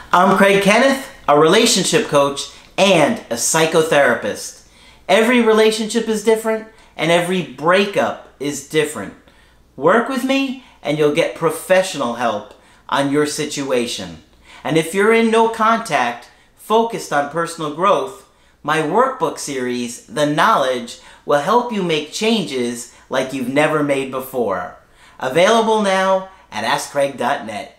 I'm Kenneth, a relationship coach and a psychotherapist. Every relationship is different and every breakup is different. Work with me and you'll get professional help on your situation. And if you're in no contact, focused on personal growth, my workbook series, The Knowledge, will help you make changes like you've never made before. Available now at AskCraig.net.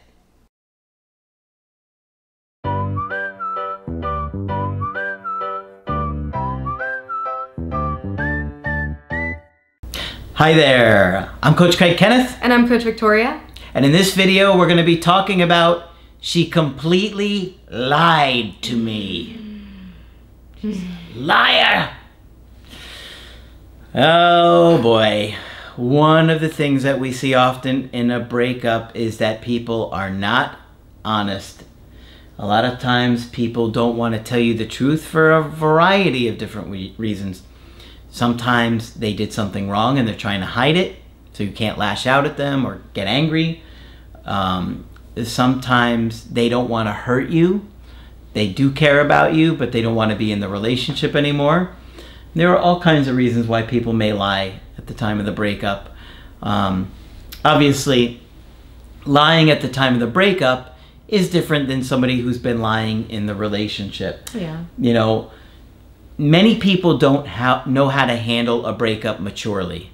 Hi there, I'm Coach Kenneth. And I'm Coach Victoria. And in this video, we're going to be talking about she completely lied to me. Liar! Oh boy. One of the things that we see often in a breakup is that people are not honest. A lot of times people don't want to tell you the truth for a variety of different reasons. Sometimes they did something wrong and they're trying to hide it, so you can't lash out at them or get angry. Sometimes they don't want to hurt you. They do care about you, but they don't want to be in the relationship anymore. There are all kinds of reasons why people may lie at the time of the breakup. Obviously, lying at the time of the breakup is different than somebody who's been lying in the relationship. Yeah. You know, many people don't know how to handle a breakup maturely.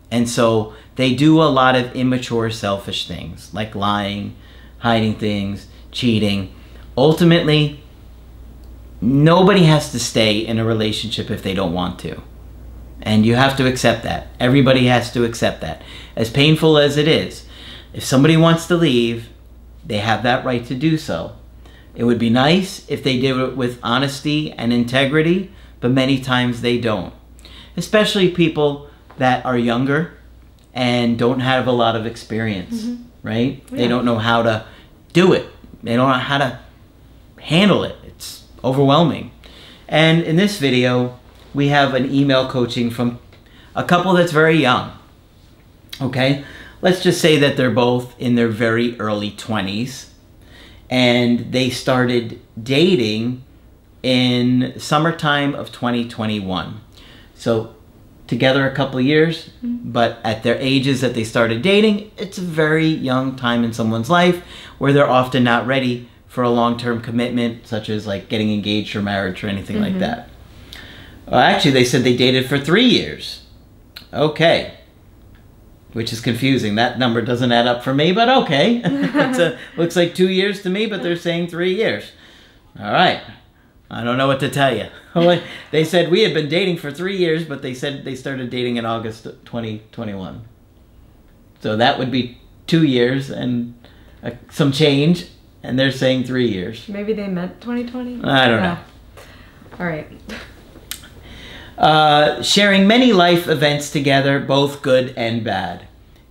And so they do a lot of immature, selfish things, like lying, hiding things, cheating. Ultimately, nobody has to stay in a relationship if they don't want to. And you have to accept that. Everybody has to accept that. As painful as it is, if somebody wants to leave, they have that right to do so. It would be nice if they did it with honesty and integrity, but many times they don't. Especially people that are younger and don't have a lot of experience, right? Yeah. They don't know how to do it. They don't know how to handle it. It's overwhelming. And in this video, we have an email coaching from a couple that's very young, okay? Let's just say that they're both in their very early 20s and they started dating in summertime of 2021. So together a couple of years, but at their ages that they started dating, it's a very young time in someone's life where they're often not ready for a long-term commitment, such as like getting engaged or marriage or anything like that. Actually, they said they dated for 3 years. Okay. Which is confusing. That number doesn't add up for me, but okay. Looks like 2 years to me, but they're saying 3 years. All right. I don't know what to tell you. They said we had been dating for 3 years, but they said they started dating in August 2021. So that would be 2 years and some change, and they're saying 3 years. Maybe they meant 2020? I don't know. All right. Sharing many life events together, both good and bad.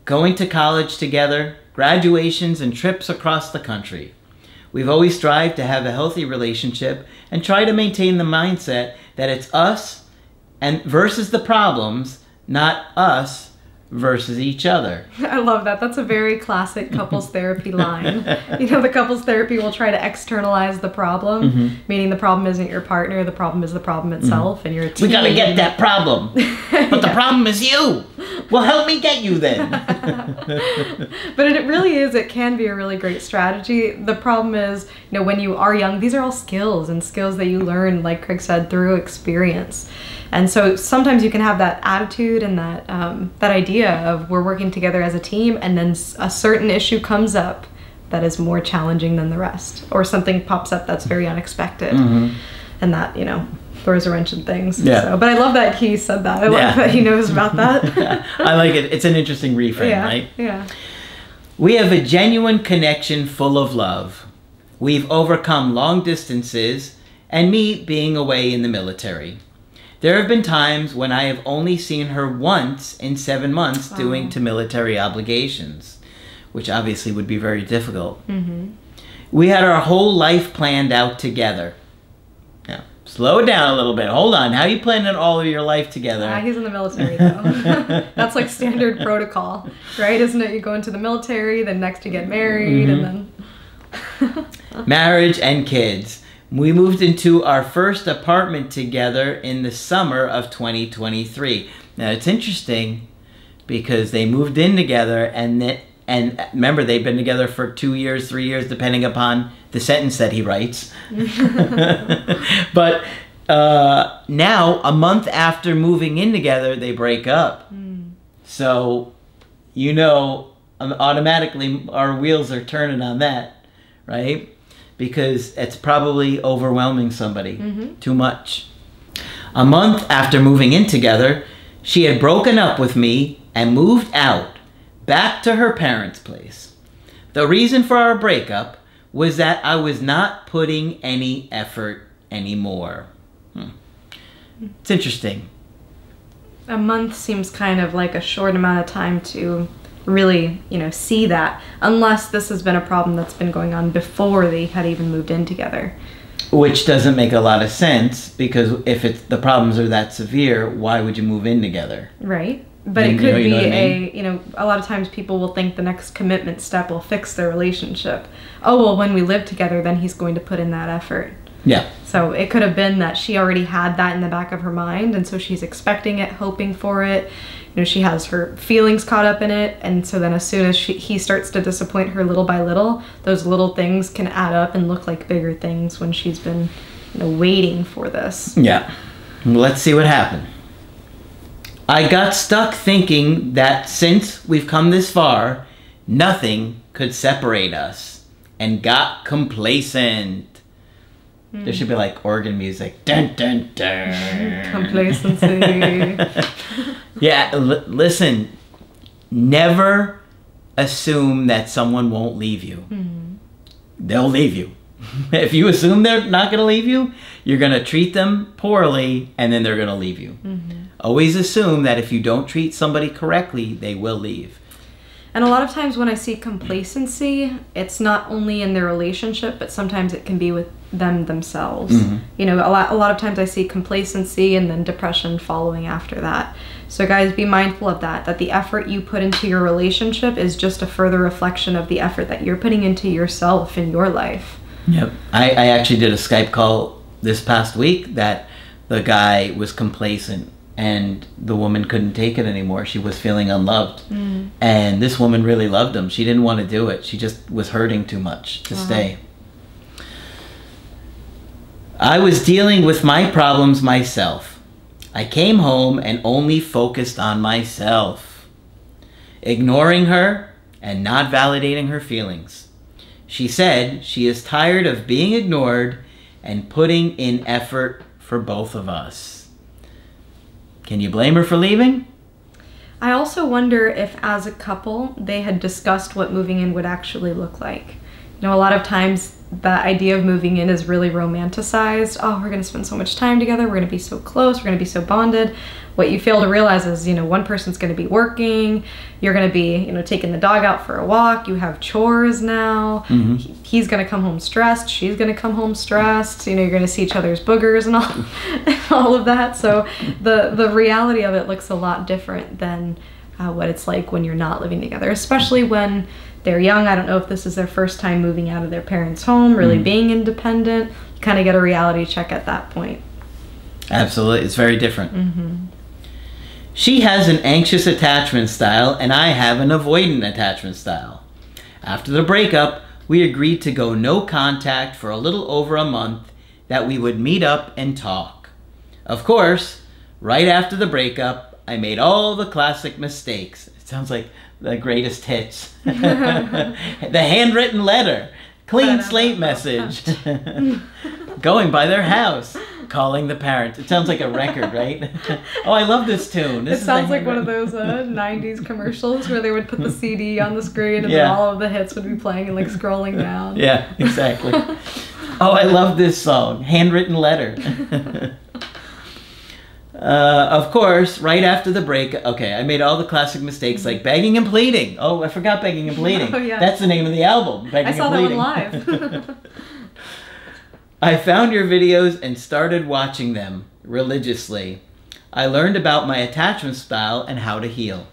Going to college together, graduations and trips across the country. We've always strived to have a healthy relationship and try to maintain the mindset that it's us and versus the problems, not us versus each other. I love that. That's a very classic couples therapy line. You know, the couples therapy will try to externalize the problem, meaning the problem isn't your partner, the problem is the problem itself, and you're a team. We gotta get that problem, but the problem is you. Well, help me get you then. But it really is, it can be a really great strategy. The problem is, you know, when you are young, these are all skills and skills that you learn, like Craig said, through experience. And so sometimes you can have that attitude and that that idea of we're working together as a team, and then a certain issue comes up that is more challenging than the rest, or something pops up that's very unexpected, and that, you know, throws a wrench in things. Yeah. So, but I love that he said that. I love that he knows about that. I like it. It's an interesting reframe, right? Yeah. We have a genuine connection full of love. We've overcome long distances and me being away in the military. There have been times when I have only seen her once in 7 months due to military obligations, which obviously would be very difficult. We had our whole life planned out together. Now, slow it down a little bit. Hold on. How are you planning all of your life together? He's in the military, though. That's like standard protocol, right? Isn't it? You go into the military, then next you get married, and then... Marriage and kids. We moved into our first apartment together in the summer of 2023. Now, it's interesting because they moved in together and remember, they've been together for 2 years, 3 years, depending upon the sentence that he writes. But now, a month after moving in together, they break up. So, automatically our wheels are turning on that, right? Because it's probably overwhelming somebody too much. A month after moving in together, she had broken up with me and moved out, back to her parents' place. The reason for our breakup was that I was not putting any effort anymore. It's interesting. A month seems kind of like a short amount of time to really, see that, unless this has been a problem that's been going on before they had even moved in together. Which doesn't make a lot of sense, because if the problems are that severe, why would you move in together? Right. But it could be a lot of times people will think the next commitment step will fix their relationship. Oh, well, when we live together, then he's going to put in that effort. Yeah. So it could have been that she already had that in the back of her mind, and so she's expecting it, hoping for it. She has her feelings caught up in it, and so then as soon as he starts to disappoint her little by little, those little things can add up and look like bigger things when she's been waiting for this. Yeah. Let's see what happened. I got stuck thinking that since we've come this far, nothing could separate us, and got complacent. There should be like organ music. Dun, dun, dun. Complacency. Yeah, listen. Never assume that someone won't leave you. They'll leave you. If you assume they're not going to leave you, you're going to treat them poorly, and then they're going to leave you. Always assume that if you don't treat somebody correctly, they will leave. And a lot of times when I see complacency, it's not only in their relationship, but sometimes it can be with them themselves. A lot of times I see complacency and then depression following after that. So guys, be mindful of that the effort you put into your relationship is just a further reflection of the effort that you're putting into yourself in your life. Yep. I actually did a Skype call this past week that the guy was complacent and the woman couldn't take it anymore. She was feeling unloved. And this woman really loved him. She didn't want to do it. She just was hurting too much to stay. I was dealing with my problems myself. I came home and only focused on myself, ignoring her and not validating her feelings. She said she is tired of being ignored and putting in effort for both of us. Can you blame her for leaving? I also wonder if as a couple they had discussed what moving in would actually look like. A lot of times the idea of moving in is really romanticized. Oh, we're going to spend so much time together. We're going to be so close. We're going to be so bonded. What you fail to realize is, one person's going to be working. You're going to be, taking the dog out for a walk. You have chores now. He's going to come home stressed. She's going to come home stressed. You're going to see each other's boogers and all of that. So the reality of it looks a lot different than what it's like when you're not living together, especially when they're young. I don't know if this is their first time moving out of their parents' home, really being independent. You kind of get a reality check at that point. Absolutely. It's very different. She has an anxious attachment style, and I have an avoidant attachment style. After the breakup, we agreed to go no contact for a little over a month, that we would meet up and talk. Of course, right after the breakup, I made all the classic mistakes. It sounds like the greatest hits. The handwritten letter, clean slate message, going by their house, calling the parents. It sounds like a record, right? Oh, I love this tune. It sounds like one of those 90s commercials where they would put the CD on the screen and then all of the hits would be playing and scrolling down. Yeah, exactly. Oh, I love this song, handwritten letter. Of course, right after the break, I made all the classic mistakes like begging and pleading. Oh, I forgot begging and pleading. Oh, yeah. That's the name of the album, Begging and Pleading. I saw that one live. I found your videos and started watching them religiously. I learned about my attachment style and how to heal.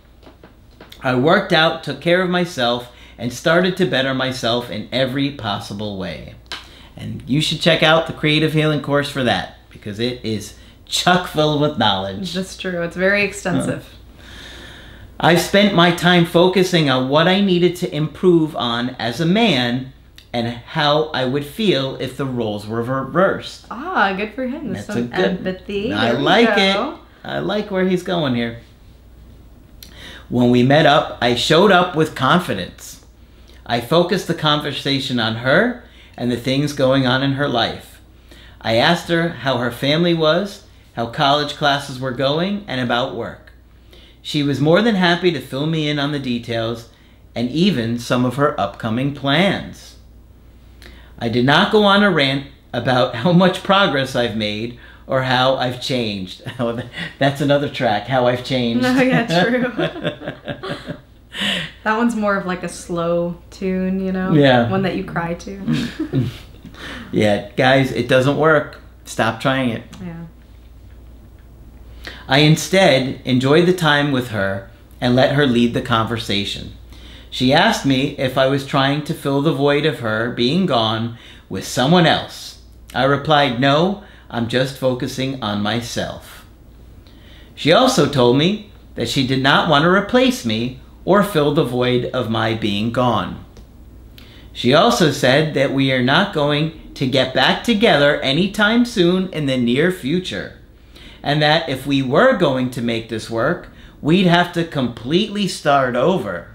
I worked out, took care of myself, and started to better myself in every possible way. And you should check out the Creative Healing course for that, because it is chock full with knowledge. That's true. It's very extensive. I've spent my time focusing on what I needed to improve on as a man and how I would feel if the roles were reversed. Ah, good for him. That's some empathy. I like it. I like where he's going here. When we met up, I showed up with confidence. I focused the conversation on her and the things going on in her life. I asked her how her family was, how college classes were going, and about work. She was more than happy to fill me in on the details and even some of her upcoming plans. I did not go on a rant about how much progress I've made or how I've changed. Oh, that's another track, How I've Changed. Oh, yeah, true. That one's more of like a slow tune, you know? Yeah. One that you cry to. Yeah, guys, it doesn't work. Stop trying it. Yeah. I instead enjoyed the time with her and let her lead the conversation. She asked me if I was trying to fill the void of her being gone with someone else. I replied, no, I'm just focusing on myself. She also told me that she did not want to replace me or fill the void of my being gone. She also said that we are not going to get back together anytime soon in the near future, and that if we were going to make this work, we'd have to completely start over.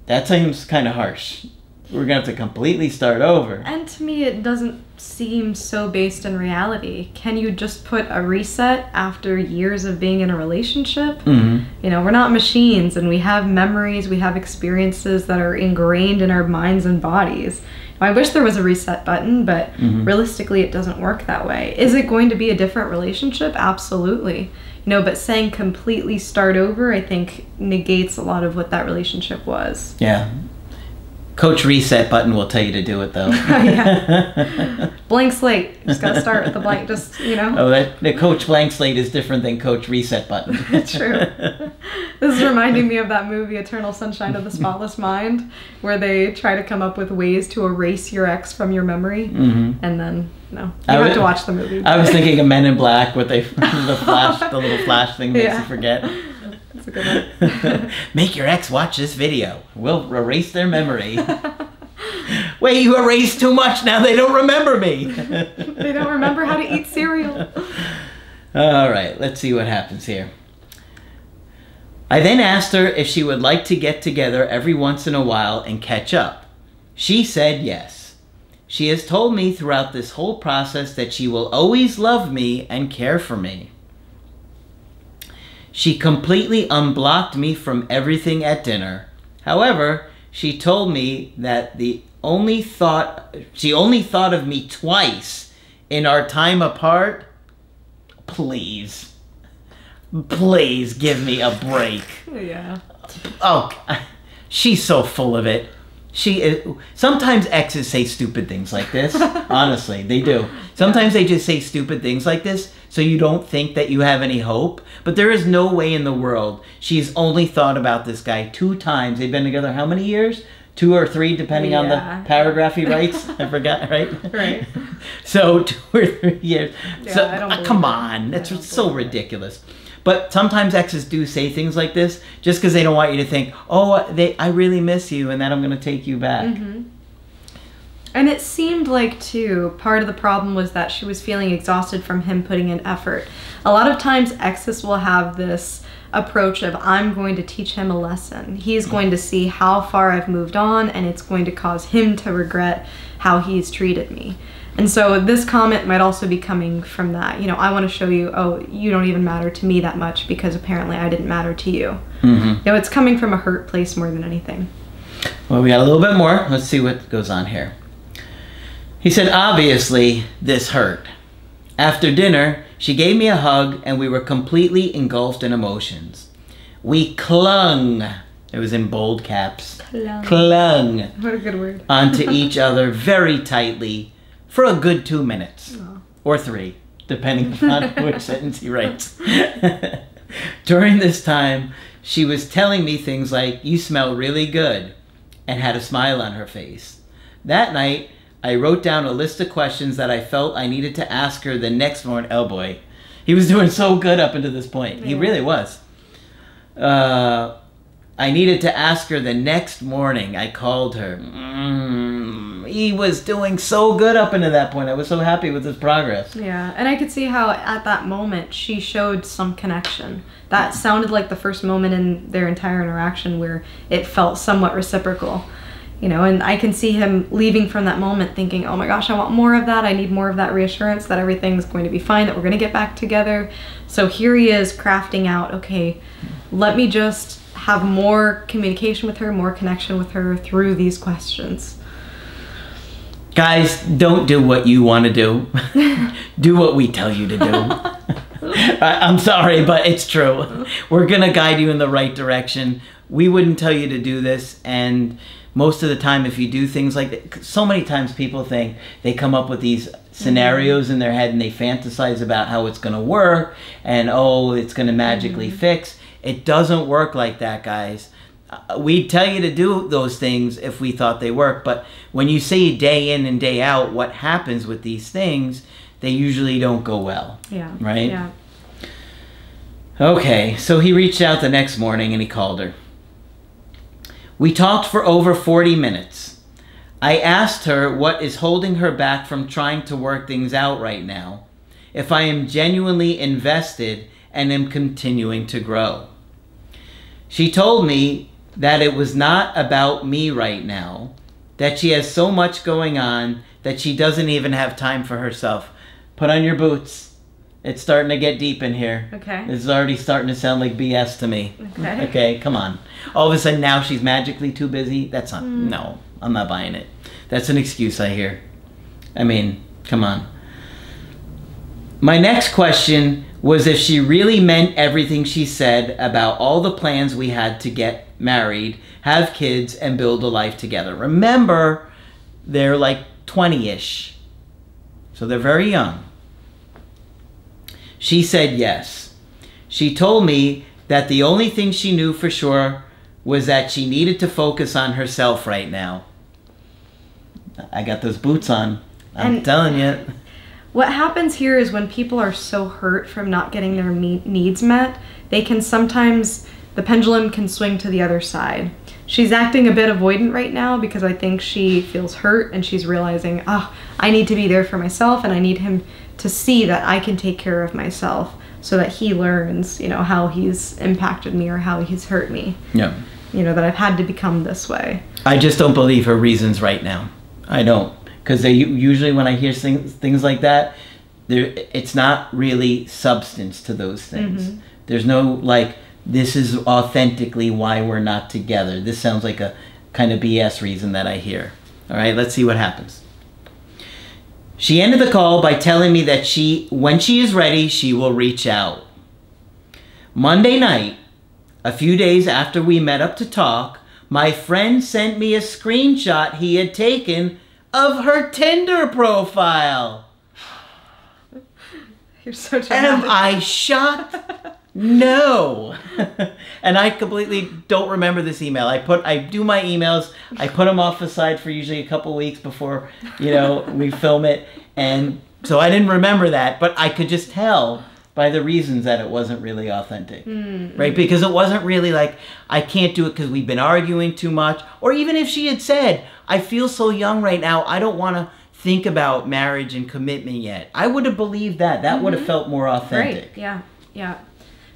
That seems kind of harsh. We're going to have to completely start over. And to me, it doesn't seem so based in reality. Can you just put a reset after years of being in a relationship? Mm-hmm. You know, we're not machines, and we have memories, we have experiences that are ingrained in our minds and bodies. I wish there was a reset button, but realistically, it doesn't work that way. Is it going to be a different relationship? Absolutely. You know, but saying completely start over, I think, negates a lot of what that relationship was. Yeah. Coach Reset Button will tell you to do it, though. Yeah. Blank slate. Just got to start with the blank, just, you know. Oh, the Coach Blank Slate is different than Coach Reset Button. True. This is reminding me of that movie, Eternal Sunshine of the Spotless Mind, where they try to come up with ways to erase your ex from your memory. Mm-hmm. And then, no. You have to watch the movie. I was thinking of Men in Black, where they the little flash thing makes you forget. That's a good one. Make your ex watch this video. We'll erase their memory. Wait, you erased too much. Now they don't remember me. They don't remember how to eat cereal. All right, let's see what happens here. I then asked her if she would like to get together every once in a while and catch up. She said yes. She has told me throughout this whole process that she will always love me and care for me. She completely unblocked me from everything at dinner. However, she told me that she only thought of me twice in our time apart. Please give me a break. Yeah. Oh, she's so full of it. Sometimes exes say stupid things like this. Honestly, they do. Sometimes they just say stupid things like this so you don't think that you have any hope. But there is no way in the world. She's only thought about this guy 2 times. They've been together how many years? 2 or 3, depending on the paragraph he writes. I forgot, right? Right. So 2 or 3 years. Yeah, So I don't come believe on. it. That's so ridiculous. But sometimes exes do say things like this just because they don't want you to think, oh, I really miss you and that I'm going to take you back. Mm-hmm. And it seemed like, too, part of the problem was that she was feeling exhausted from him putting in effort. A lot of times exes will have this approach of, I'm going to teach him a lesson. He's going to see how far I've moved on, and it's going to cause him to regret how he's treated me. And so this comment might also be coming from that. You know, I want to show you, oh, you don't even matter to me that much because apparently I didn't matter to you. Mm-hmm. You know, it's coming from a hurt place more than anything. Well, we got a little bit more. Let's see what goes on here. He said, obviously, this hurt. After dinner, she gave me a hug and we were completely engulfed in emotions. We clung. It was in bold caps. Clung. What a good word. Onto each other very tightly for a good 2 minutes. Aww. Or 3, depending upon which sentence he writes. During this time, she was telling me things like, you smell really good, and had a smile on her face. That night, I wrote down a list of questions that I felt I needed to ask her the next morning. Oh boy. He was doing so good up until this point. Yeah. He really was. I needed to ask her the next morning. I called her. He was doing so good up until that point. I was so happy with his progress. Yeah, and I could see how at that moment she showed some connection. That sounded like the first moment in their entire interaction where it felt somewhat reciprocal. You know, and I can see him leaving from that moment thinking, oh my gosh, I want more of that. I need more of that reassurance that everything's going to be fine, that we're going to get back together. So here he is crafting out, okay, let me just have more communication with her, more connection with her through these questions. Guys, don't do what you want to do. Do what we tell you to do. I'm sorry, but it's true. We're going to guide you in the right direction. We wouldn't tell you to do this, and most of the time if you do things like that, so many times people think they come up with these scenarios in their head and they fantasize about how it's going to work and, oh, it's going to magically fix. It doesn't work like that, guys. We'd tell you to do those things if we thought they work, but when you see day in and day out what happens with these things, they usually don't go well. Yeah. Right? Yeah. Okay, so he reached out the next morning and he called her. We talked for over 40 minutes. I asked her what is holding her back from trying to work things out right now, if I am genuinely invested and am continuing to grow. She told me that it was not about me right now, that she has so much going on that she doesn't even have time for herself. Put on your boots. It's starting to get deep in here. Okay. This is already starting to sound like BS to me. Okay. Okay, come on. All of a sudden now she's magically too busy? That's not, no, I'm not buying it. That's an excuse I hear. I mean, come on. My next question was if she really meant everything she said about all the plans we had to get married, have kids, and build a life together. Remember, they're like 20-ish. So they're very young. She said yes. She told me that the only thing she knew for sure was that she needed to focus on herself right now. I got those boots on. I'm telling you. What happens here is when people are so hurt from not getting their needs met, they can sometimes, the pendulum can swing to the other side. She's acting a bit avoidant right now because I think she feels hurt and she's realizing, oh, I need to be there for myself and I need him to see that I can take care of myself so that he learns, you know, how he's impacted me or how he's hurt me. Yeah. You know, that I've had to become this way. I just don't believe her reasons right now. I don't. Because they usually, when I hear things like that, it's not really substance to those things. There's no, like, this is authentically why we're not together. This sounds like a kind of BS reason that I hear. All right, let's see what happens. She ended the call by telling me that when she is ready, she will reach out. Monday night, a few days after we met up to talk, my friend sent me a screenshot he had taken of her Tinder profile. You're so dramatic. Am I shocked? No. And I completely don't remember this email. I do my emails, I put them off the side for usually a couple weeks before, you know, we film it. And so I didn't remember that, but I could just tell by the reasons that it wasn't really authentic, right? Because it wasn't really like, I can't do it because we've been arguing too much. Or even if she had said, I feel so young right now, I don't want to think about marriage and commitment yet. I would have believed that. That would have felt more authentic. Right, yeah, yeah.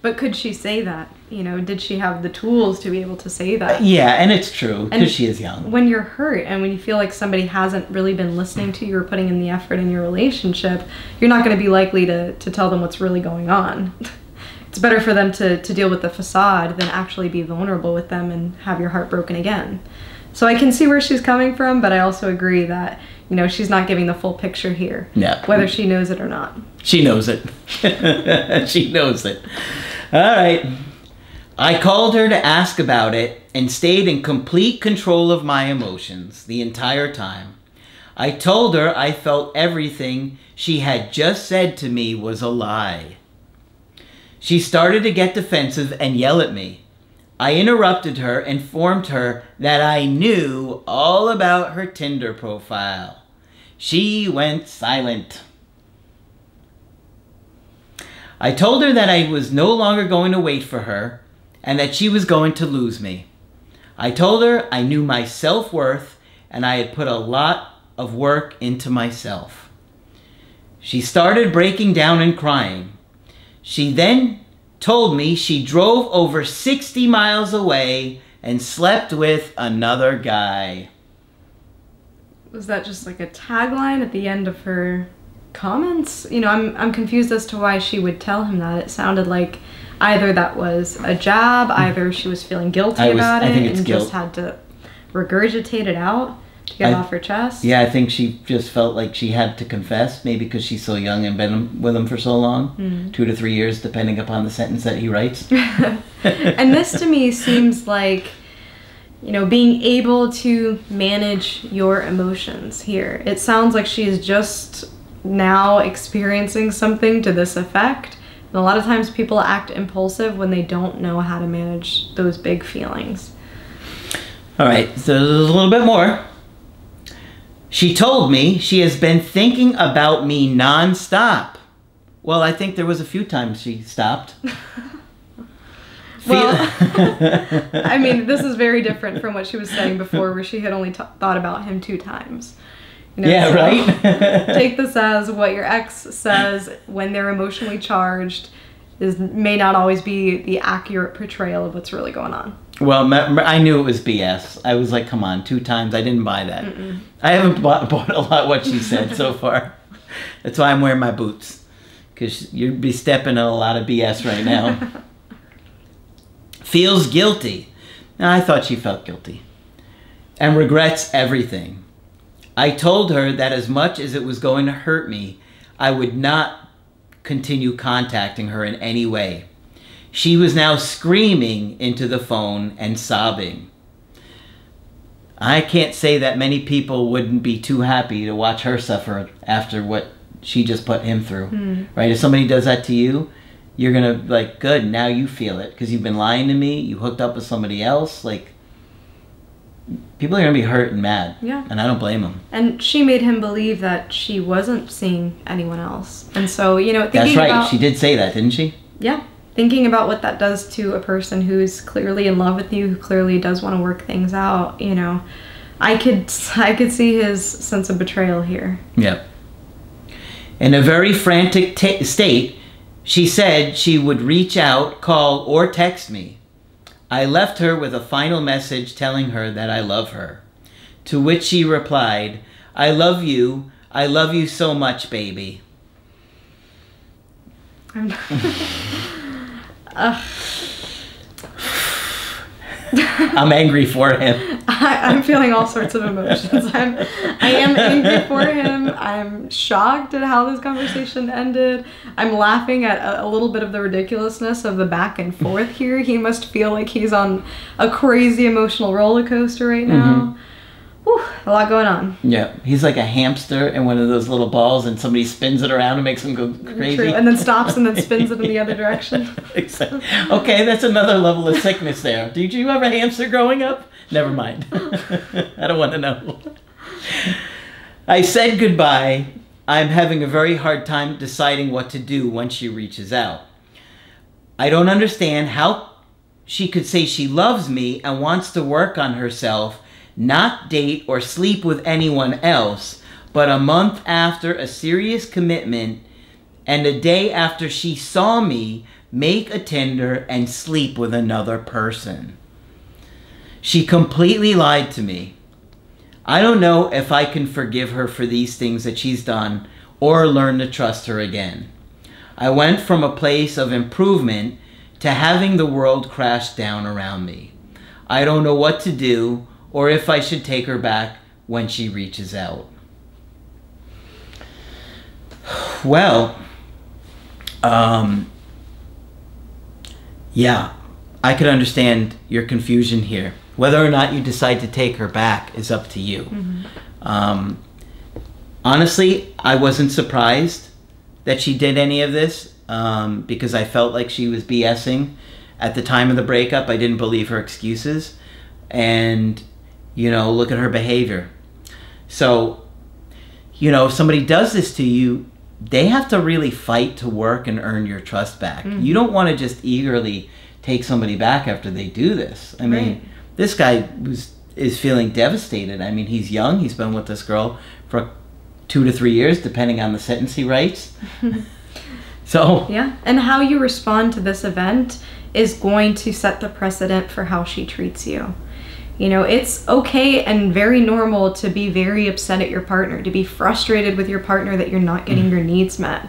But could she say that? You know, did she have the tools to be able to say that? Yeah, and it's true, because she is young. When you're hurt and when you feel like somebody hasn't really been listening to you or putting in the effort in your relationship, you're not going to be likely to tell them what's really going on. It's better for them to deal with the facade than actually be vulnerable with them and have your heart broken again. So I can see where she's coming from, but I also agree that, you know, she's not giving the full picture here. Yeah. Whether she knows it or not. She knows it. She knows it. All right. I called her to ask about it and stayed in complete control of my emotions the entire time. I told her I felt everything she had just said to me was a lie. She started to get defensive and yell at me. I interrupted her and informed her that I knew all about her Tinder profile. She went silent. I told her that I was no longer going to wait for her and that she was going to lose me. I told her I knew my self-worth and I had put a lot of work into myself. She started breaking down and crying. She then told me she drove over 60 miles away and slept with another guy. Was that just like a tagline at the end of her comments? You know, I'm confused as to why she would tell him that. It sounded like either that was a jab, either she was feeling guilty about it and just had to regurgitate it out to get off her chest. Yeah, I think she just felt like she had to confess, maybe because she's so young and been with him for so long, 2 to 3 years, depending upon the sentence that he writes. And this to me seems like, you know, being able to manage your emotions here. It sounds like she is just now experiencing something to this effect. And a lot of times people act impulsive when they don't know how to manage those big feelings. All right, so there's a little bit more. She told me she has been thinking about me nonstop. Well, I think there was a few times she stopped. Well, I mean, this is very different from what she was saying before, where she had only thought about him 2 times. You know, yeah, so right? Take this as what your ex says when they're emotionally charged may not always be the accurate portrayal of what's really going on. Well, I knew it was BS. I was like, come on, 2 times. I didn't buy that. I haven't bought a lot what she said so far. That's why I'm wearing my boots. Because you'd be stepping on a lot of BS right now. Feels guilty. Now, I thought she felt guilty. And regrets everything. I told her that as much as it was going to hurt me, I would not continue contacting her in any way. She was now screaming into the phone and sobbing. I can't say that many people wouldn't be too happy to watch her suffer after what she just put him through. Right? If somebody does that to you, you're going to like, good, now you feel it. Because you've been lying to me, you hooked up with somebody else. Like, people are going to be hurt and mad. Yeah. And I don't blame them. And she made him believe that she wasn't seeing anyone else. And so, you know, thinking That's right. about, She did say that, didn't she? Yeah. Thinking about what that does to a person who's clearly in love with you, who clearly does want to work things out, you know, I could see his sense of betrayal here. Yep. In a very frantic state, she said she would reach out, call, or text me. I left her with a final message telling her that I love her. To which she replied, I love you so much, baby. I'm angry for him. I'm feeling all sorts of emotions. I am angry for him. I'm shocked at how this conversation ended. I'm laughing at a little bit of the ridiculousness of the back and forth here. He must feel like he's on a crazy emotional roller coaster right now. Whew, a lot going on. Yeah, he's like a hamster in one of those little balls and somebody spins it around and makes him go crazy. True. And then stops and then spins it in the other direction. Okay, that's another level of sickness there. Did you have a hamster growing up? Never mind. I don't want to know. I said goodbye. I'm having a very hard time deciding what to do when she reaches out. I don't understand how she could say she loves me and wants to work on herself, not date or sleep with anyone else, but a month after a serious commitment and a day after she saw me make a Tinder and sleep with another person. She completely lied to me. I don't know if I can forgive her for these things that she's done or learn to trust her again. I went from a place of improvement to having the world crash down around me. I don't know what to do or if I should take her back when she reaches out. Well, yeah, I could understand your confusion here. Whether or not you decide to take her back is up to you. Honestly, I wasn't surprised that she did any of this because I felt like she was BSing at the time of the breakup. I didn't believe her excuses. And, you know, look at her behavior. So, you know, if somebody does this to you, they have to really fight to work and earn your trust back. You don't want to just eagerly take somebody back after they do this. I mean, this guy is feeling devastated. I mean, he's young. He's been with this girl for 2 to 3 years, depending on the sentence he writes. So yeah, and how you respond to this event is going to set the precedent for how she treats you. You know, it's okay and very normal to be very upset at your partner, to be frustrated with your partner that you're not getting your needs met.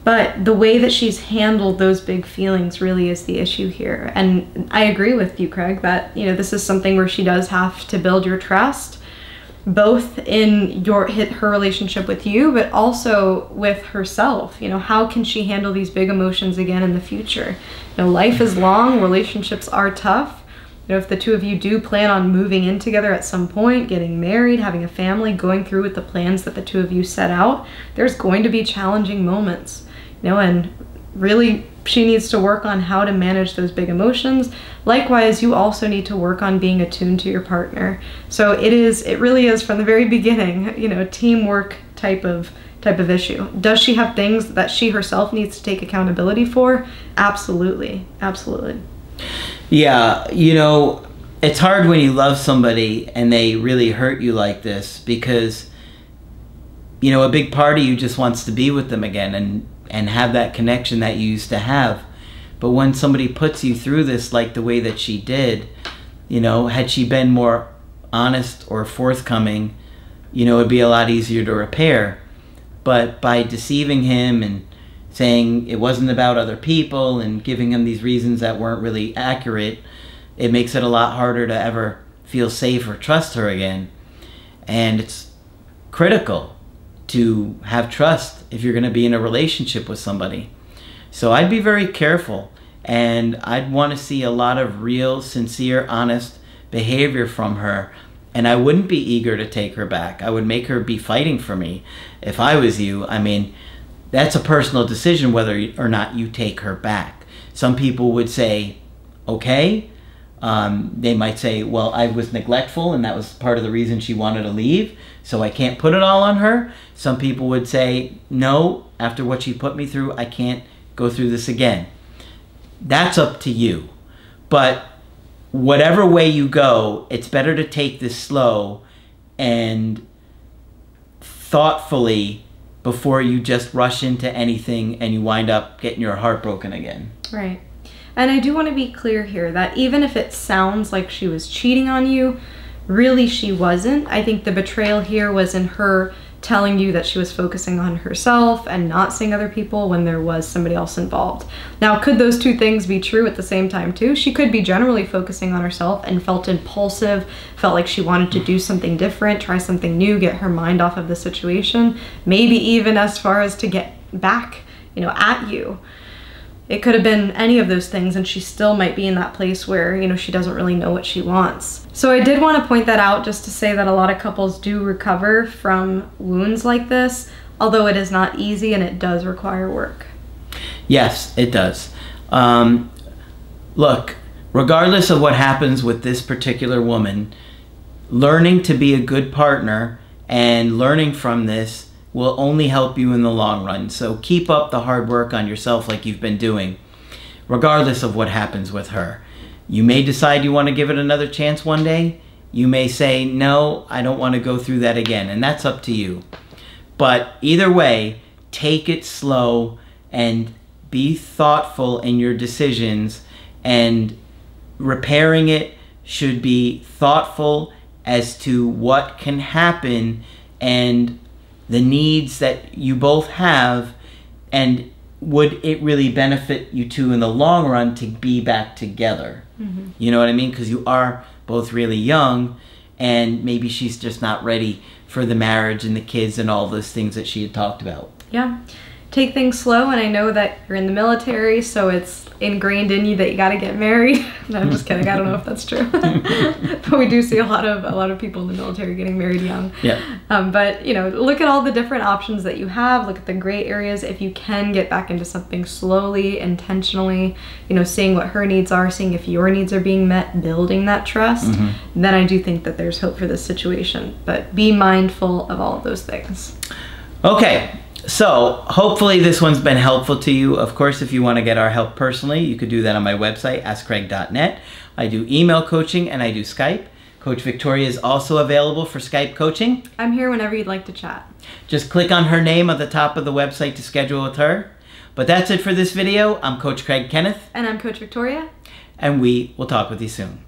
But the way that she's handled those big feelings really is the issue here. And I agree with you, Craig, that, you know, this is something where she does have to build your trust, both in her relationship with you, but also with herself. You know, how can she handle these big emotions again in the future? You know, life is long, relationships are tough. You know, if the two of you do plan on moving in together at some point, getting married, having a family, going through with the plans that the two of you set out, there's going to be challenging moments. You know, and really she needs to work on how to manage those big emotions. Likewise, you also need to work on being attuned to your partner. So it really is from the very beginning, you know, teamwork type of issue. Does she have things that she herself needs to take accountability for? Absolutely. Absolutely. Yeah, you know, it's hard when you love somebody and they really hurt you like this, because, you know, a big part of you just wants to be with them again and have that connection that you used to have. But when somebody puts you through this like the way that she did, you know, had she been more honest or forthcoming, you know, it'd be a lot easier to repair. But by deceiving him and saying it wasn't about other people and giving him these reasons that weren't really accurate, it makes it a lot harder to ever feel safe or trust her again. And it's critical to have trust if you're going to be in a relationship with somebody. So I'd be very careful, and I'd want to see a lot of real, sincere, honest behavior from her. And I wouldn't be eager to take her back. I would make her be fighting for me if I was you. I mean, that's a personal decision whether or not you take her back. Some people would say, okay. They might say, well, I was neglectful and that was part of the reason she wanted to leave, so I can't put it all on her. Some people would say, no, after what she put me through, I can't go through this again. That's up to you. But whatever way you go, it's better to take this slow and thoughtfully before you just rush into anything and you wind up getting your heart broken again. Right. And I do want to be clear here that even if it sounds like she was cheating on you, really she wasn't. I think the betrayal here was in her telling you that she was focusing on herself and not seeing other people when there was somebody else involved. Now, could those two things be true at the same time too? She could be generally focusing on herself and felt impulsive, felt like she wanted to do something different, try something new, get her mind off of the situation, maybe even as far as to get back, you know, at you. It could have been any of those things, and she still might be in that place where, you know, she doesn't really know what she wants. So I did want to point that out just to say that a lot of couples do recover from wounds like this, although it is not easy and it does require work. Yes, it does. Look, regardless of what happens with this particular woman, learning to be a good partner and learning from this will only help you in the long run. So keep up the hard work on yourself like you've been doing, regardless of what happens with her. You may decide you want to give it another chance one day. You may say, no, I don't want to go through that again, and that's up to you. But either way, take it slow and be thoughtful in your decisions, and repairing it should be thoughtful as to what can happen and the needs that you both have, and would it really benefit you two in the long run to be back together? Mm-hmm. You know what I mean? Because you are both really young, and maybe she's just not ready for the marriage and the kids and all those things that she had talked about. Yeah. take things slow, and I know that you're in the military, so it's ingrained in you that you got to get married. No, I'm just kidding. I don't know if that's true. But we do see a lot of people in the military getting married young. Yeah. But you know, look at all the different options that you have. Look at the gray areas. If you can get back into something slowly, intentionally, you know, seeing what her needs are, seeing if your needs are being met, building that trust, then I do think that there's hope for this situation. But be mindful of all of those things. Okay. So hopefully this one's been helpful to you. Of course, if you want to get our help personally, you could do that on my website, askcraig.net. I do email coaching and I do Skype. Coach Victoria is also available for Skype coaching. I'm here whenever you'd like to chat. Just click on her name at the top of the website to schedule with her. But that's it for this video. I'm Coach Craig Kenneth. And I'm Coach Victoria. And we will talk with you soon.